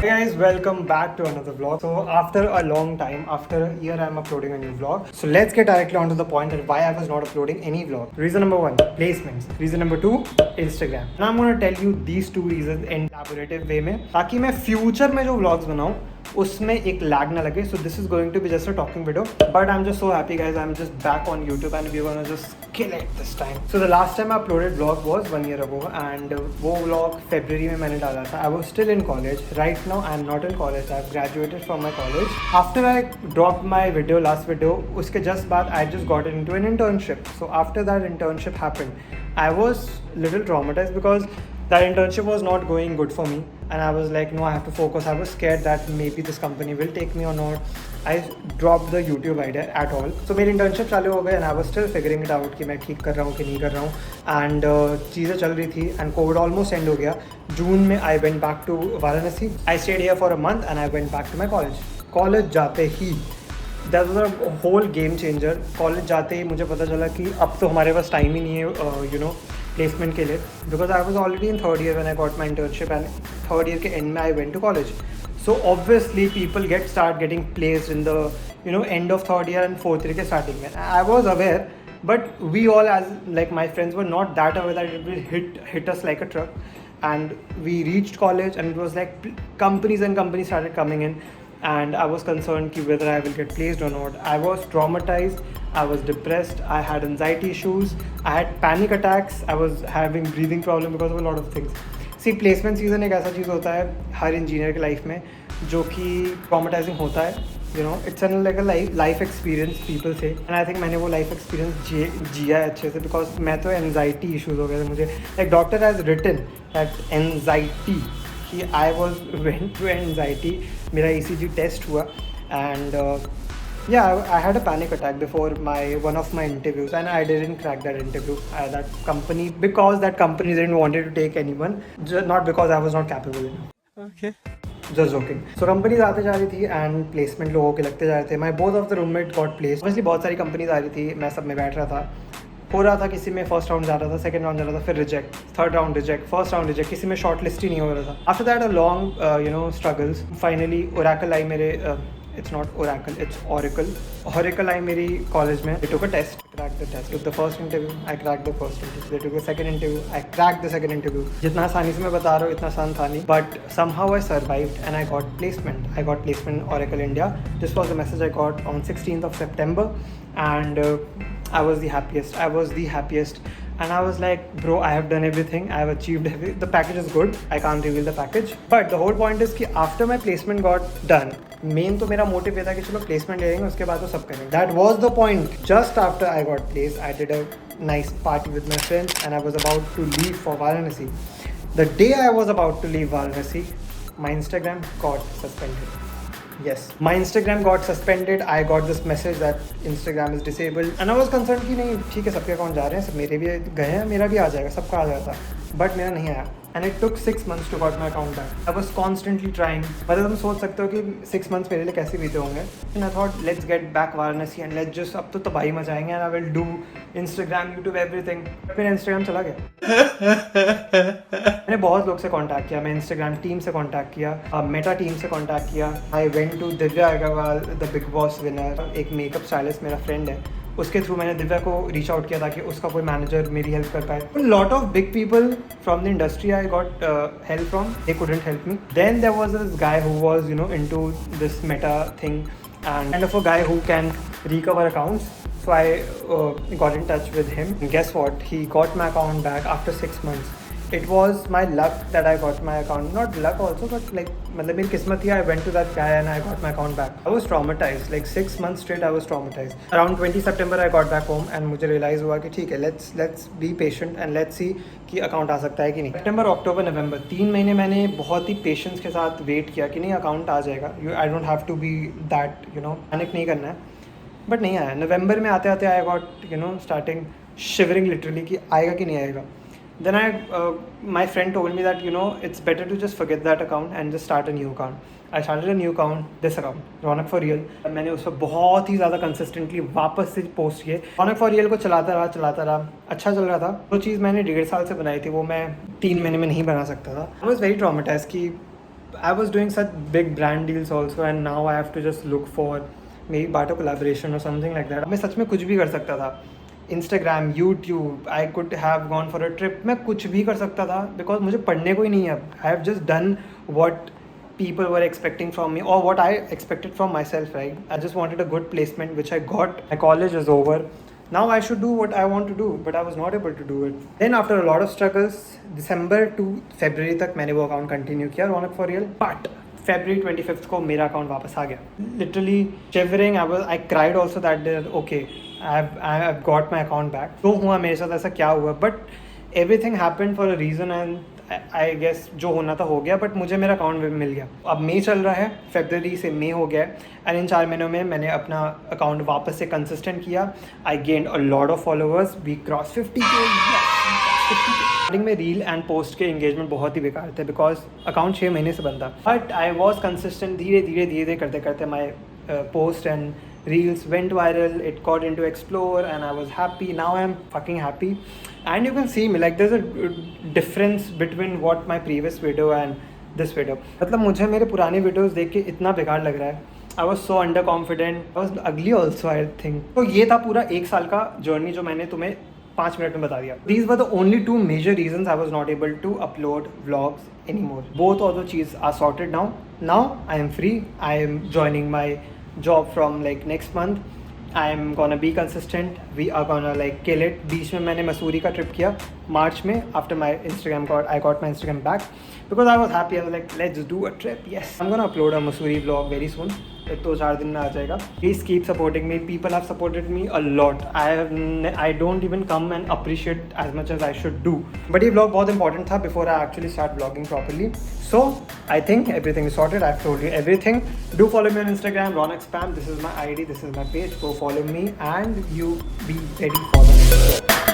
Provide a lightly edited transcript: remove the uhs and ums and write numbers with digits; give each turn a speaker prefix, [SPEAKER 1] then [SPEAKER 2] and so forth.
[SPEAKER 1] Hey guys, welcome back to another vlog. So after a long time, after a year, I'm uploading a new vlog. So let's get directly onto the point and why I was not uploading any vlog. Reason number one, placements. Reason number two, Instagram. And I'm gonna tell you these two reasons in collaborative way में ताकि मैं future में जो vlogs बनाऊँ उसमें एक lag ना लगे. So this is going to be just a talking video, but I'm just so happy guys, I'm just back on YouTube and we're gonna just kill it this time. So the last time I uploaded vlog was 1 year ago and वो vlog February में मैंने डाला था. I was still in college. Right now I'm not in college. I've graduated from my college. After I dropped my video, last video, उसके just बाद I just got into an internship. So after that internship happened, I was little traumatized because that internship was not going good for me and I was like no, I have to focus. I was scared that maybe this company will take me or not. I dropped the YouTube idea at all. So मेरी internship चालू हो गई and I was still figuring it out कि मैं ठीक कर रहा हूँ कि नहीं कर रहा हूँ and चीज़ें चल रही थी and COVID almost end हो गया. जून में I went back to Varanasi. I stayed here for a month and I went back to my college. College जाते ही that was a whole game changer. College जाते ही मुझे पता चला कि अब तो हमारे पास टाइम ही नहीं है प्लेसमेंट के लिए because I was already in third year when I got my internship and third year के एंड में I went to college. So obviously people start getting placed in the end of third year and fourth year के starting में. I was aware but we all as like my friends were not that aware that it will hit us like a truck. And we reached college and it was like companies and companies started coming in and I was concerned ki whether I will get placed or not. I was traumatized, I was depressed, I had anxiety issues, I had panic attacks, I was having breathing problem because of a lot of things. See, placement season एक ऐसा चीज़ होता है हर engineer की life में जो कि traumatising होता है. It's an like a life experience people से एंड आई थिंक मैंने वो लाइफ एक्सपीरियंस जिया है अच्छे से बिकॉज मैं तो एनजाइटी इशूज़ हो गए थे मुझे. Like doctor has written that anxiety कि I was went to anxiety. मेरा ECG टेस्ट हुआ and I had a panic attack before one of my interviews and I didn't crack that interview at that company because that company didn't wanted to take anyone, not because I was not capable enough. Okay. Just joking. So companies आते जा रही थी and placement लोगों के लगते जा रहे थे. My both of the roommate got placed. Obviously बहुत सारी companies आ रही थी, मैं सब में बैठ रहा था. हो रहा था किसी में फर्स्ट राउंड जा रहा था, सेकंड राउंड जा रहा था, फिर reject, third round reject, first round reject, किसी में शॉर्ट लिस्ट ही नहीं हो रहा था. After that a long struggles finally Oracle आई मेरे it's not Oracle, it's Oracle. Oracle आई मेरी कॉलेज में. They took a test, I cracked the test. Took the first interview, I cracked the first interview. They took the second interview, I cracked the second interview. जितना आसानी से मैं बता रहा हूँ इतना आसान था नहीं. But somehow I survived and I got placement. I got placement in Oracle India. This was the message I got on 16th of September and I was the happiest. And I was like, bro, I have done everything. I have achieved everything. The package is good. I can't reveal the package. But the whole point is कि after my placement got done, main तो मेरा motive ये था कि चलो placement ले लेंगे उसके बाद तो सब करेंगे. That was the point. Just after I got placed, I did a nice party with my friends and I was about to leave for Varanasi. The day I was about to leave Varanasi, my Instagram got suspended. Yes, my Instagram got suspended. I got this message that Instagram is disabled and I was concerned कि नहीं ठीक है सबके account जा रहे हैं, सब मेरे भी गए हैं, मेरा भी आ जाएगा, सबका आ जाता. बट मेरा नहीं आया and it took 6 months to got my account back. I was constantly trying. मतलब तुम सोच सकते हो कि 6 months मेरे लिए कैसे बीते होंगे. And I thought let's get back Varanasi and let's just अब तो तबाही मचाएंगे and I will do Instagram, YouTube, everything. फिर Instagram चला गया. मैंने बहुत लोग से कांटेक्ट किया. मैं Instagram टीम से कांटेक्ट किया, मेटा टीम से कांटेक्ट किया. I went to Divya Agarwal, the Big Boss winner. एक मेकअप स्टाइलिस्ट मेरा फ्रेंड है, उसके थ्रू मैंने दिव्या को रीच आउट किया ताकि उसका कोई मैनेजर मेरी हेल्प कर पाए. Lot of big people from the industry I got help from. They couldn't help me. Then there was this guy who was into this Meta thing and kind of a guy who can recover accounts. So I got in touch with him and guess what, he got my account back after 6 months. It was my luck that I got my account. Not luck also, but like मतलब मेरी किस्मत थी. I went to that guy and I got my account back. I was traumatized. Like 6 months straight I was traumatized. Around 20 September I got back home and मुझे realize हुआ कि ठीक है let's be patient and let's see कि account आ सकता है कि नहीं. September, October, November 3 महीने मैंने बहुत ही पेशेंस के साथ वेट किया कि नहीं अकाउंट आ जाएगा. I don't have to be that panic नहीं करना है. बट नहीं आया. नवंबर में आते आते I got starting shivering literally कि आएगा कि नहीं आएगा. Then my friend told me that it's better to just forget that account and just start a new account. I started a new account, this account, Raunak for real. मैंने उसको बहुत ही ज़्यादा consistently वापस से पोस्ट किए. रौनक for real को चलाता रहा, अच्छा चल रहा था. वो चीज़ मैंने 1.5 साल से बनाई थी, वो मैं 3 महीने में नहीं बना सकता था. I was very traumatized कि I was doing such big brand deals also, and now I have to just look for maybe barter collaboration or something like that. मैं सच में कुछ भी कर सकता था. Instagram, YouTube, I could have gone for a trip. मैं कुछ भी कर सकता था because मुझे पढ़ने को ही नहीं है अब. I have just done what people were expecting from me or what I expected from myself, right? I just wanted a good placement, which I got. My college is over. Now I should do what I want to do, but I was not able to do it. Then after a lot of struggles, December to February तक मैंने वो account continue किया, रौनक for real. But February 25th को मेरा account वापस आ गया. Literally shivering, I cried also that day. Okay, I've got my account back. तो हुआ मेरे साथ ऐसा क्या हुआ? But everything happened for a reason and I guess जो होना था हो गया. बट मुझे मेरा अकाउंट मिल गया. अब मई चल रहा है, फरवरी से मई हो गया है, एंड इन 4 महीनों में मैंने अपना अकाउंट वापस से कंसिस्टेंट किया. I gained a lot of followers. We cross 50K. Starting में रील एंड पोस्ट के एंगेजमेंट बहुत ही बेकार थे बिकॉज अकाउंट 6 महीने से बनता. But I was consistent. धीरे धीरे करते करते माई post and reels went viral. It got into explore and I was happy. Now I am fucking happy and you can see me like there's a difference between what my previous video and this video. मतलब मुझे मेरे पुराने videos देख के इतना बेकार लग रहा है. I was so underconfident. I was ugly also, I think. तो ये था पूरा 1 साल का जर्नी जो मैंने तुम्हें 5 मिनट में बता दिया. These were the only 2 major reasons I was not able to upload vlogs anymore. Both of the cheese are sorted now. Now I am free. I am joining my job from like next month. I am gonna be consistent. We are gonna like kill it. बीच में मैंने मसूरी का trip किया मार्च में. After my Instagram I got my Instagram back because I was happy. I was like, let's do a trip. Yes, I'm gonna upload a Mussoorie vlog very soon. 2-4 दिन में आ जाएगा. Please keep supporting me. People have supported me a lot. I don't even come and appreciate as much as I should do. But ये vlog बहुत important था before I actually start vlogging properly. So I think everything is sorted. I've told you everything. Do follow me on Instagram, Ronak Spam. This is my ID. This is my page. Go follow me and you be ready for the next vlog.